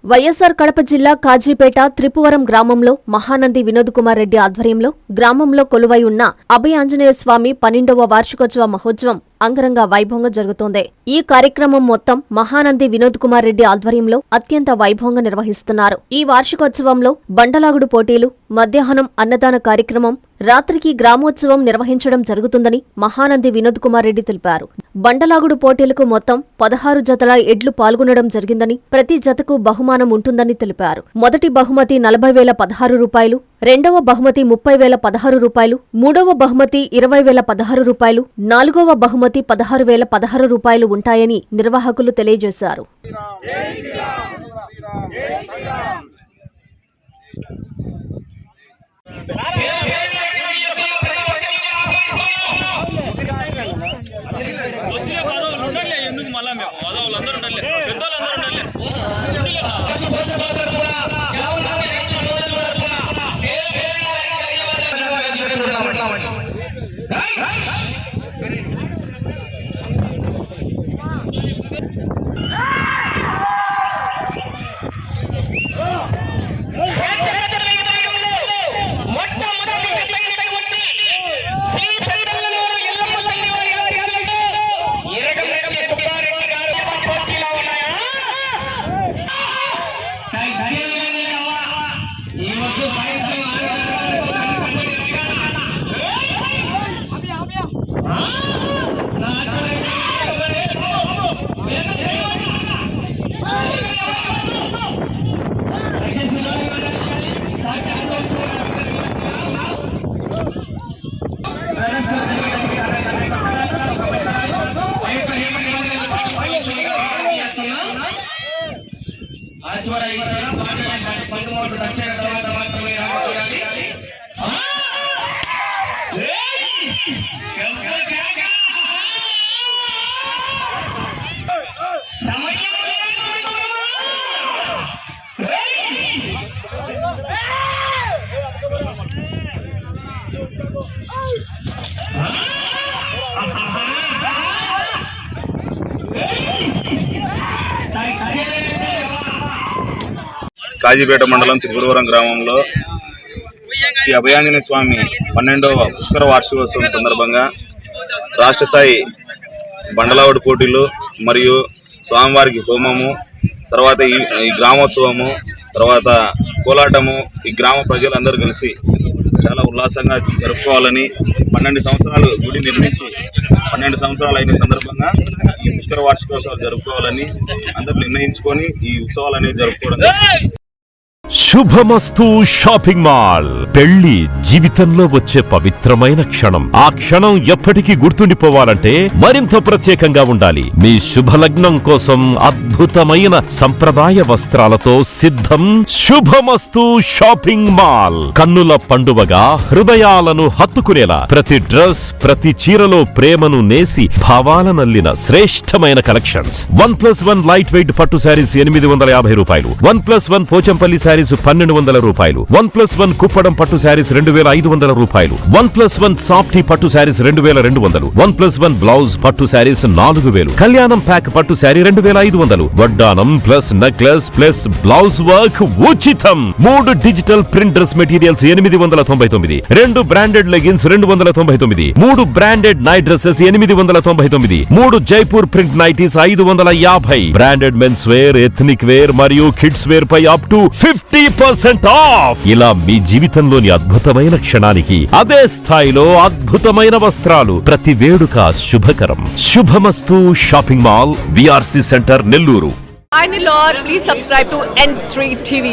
వైఎస్ఆర్ కడప జిల్లా కాజీపేట త్రిపువరం గ్రామంలో మహానంది వినోద్ కుమార్ రెడ్డి ఆధ్వర్యంలో గ్రామంలో కొలువై ఉన్న అభయ ఆంజనేయ స్వామి 12వ వార్షికోత్సవ మహోత్సవం అంగరంగ వైభవంగా జరుగుతోంది. ఈ కార్యక్రమం మొత్తం మహానంది వినోద్ కుమార్ రెడ్డి ఆధ్వర్యంలో అత్యంత వైభవంగా నిర్వహిస్తున్నారు. ఈ వార్షికోత్సవంలో బండలాగుడు పోటీలు, మధ్యాహ్నం అన్నదాన కార్యక్రమం, రాత్రికి గ్రామోత్సవం నిర్వహించడం జరుగుతుందని మహానంది వినోద్ కుమార్ రెడ్డి తెలిపారు. బండలాగుడు పోటీలకు మొత్తం 16 జతల ఎడ్లు పాల్గొనడం జరిగిందని, ప్రతి జతకు బహుమానం ఉంటుందని తెలిపారు. మొదటి బహుమతి 40,016 రూపాయలు, రెండవ బహుమతి 30,016 రూపాయలు, మూడవ బహుమతి 20,016 రూపాయలు, నాలుగవ బహుమతి 16,016 రూపాయలు ఉంటాయని నిర్వాహకులు తెలియజేశారు. కాజీపేట మండలం త్రిపువరం గ్రామంలో శ్రీ అభయ ఆంజనేయ స్వామి 12వ పుష్కర వార్షికోత్సవం సందర్భంగా రాష్ట్ర స్థాయి బండలావుడు పోటీలు మరియు స్వామివారికి హోమము, తర్వాత ఈ గ్రామోత్సవము, తర్వాత కోలాటము ఈ గ్రామ ప్రజలందరూ కలిసి చాలా ఉల్లాసంగా జరుపుకోవాలని 12 సంవత్సరాలు గుడి నిర్మించి 12 సంవత్సరాలు అయిన సందర్భంగా ఈ పుష్కర వార్షికోత్సవాలు జరుపుకోవాలని అందరూ నిర్ణయించుకొని ఈ ఉత్సవాలు అనేది జరుపుకోవడం. శుభమస్తు షాపింగ్ మాల్. పెళ్లి జీవితంలో వచ్చే పవిత్రమైన క్షణం. ఆ క్షణం ఎప్పటికీ గుర్తుండిపోవాలంటే మరింత ప్రత్యేకంగా ఉండాలి. మీ శుభలగ్నం కోసం అద్భుతమైన సంప్రదాయ వస్త్రాలతో సిద్ధం శుభమస్తు షాపింగ్ మాల్. కన్నుల పండువగా హృదయాలను హత్తుకునేలా ప్రతి డ్రెస్, ప్రతి చీరలో ప్రేమను నేసి భావాలనల్లిన శ్రేష్టమైన కలెక్షన్స్. 1+1 లైట్ వెయిట్ పట్టు శారీస్ 850 రూపాయలు, 1+1 పోచంపల్లి శారీస్ 1,200 రూపాయలు, 1+1 కుప్పడం పట్టు శారీస్ 2,500 రూపాయలు, 1+1 సాఫ్టీ పట్టు శారీస్ 2,200, 1+1 బ్లౌజ్ పట్టు శారీస్ 4,000, కళ్యాణం ప్యాక్ పట్టు శారీ 2,500, వడ్డానం plus necklace plus blouse work ఉచితం. 3 digital print dress materials 899, 2 branded leggings 299, 3 branded night dresses 899, 3 Jaipur print nighties 550, branded men's wear, ethnic wear మరియు కిడ్స్ వేర్ పై అప్ టు 50% ఆఫ్. ఇలా మీ జీవితంలోని అద్భుతమైన క్షణానికి అదే స్థాయిలో అద్భుతమైన వస్త్రాలు. ప్రతి వేడుక శుభకరం. శుభమస్తు shopping mall, VRC centre, Nellore. Hi Nilor, please subscribe to N3 TV.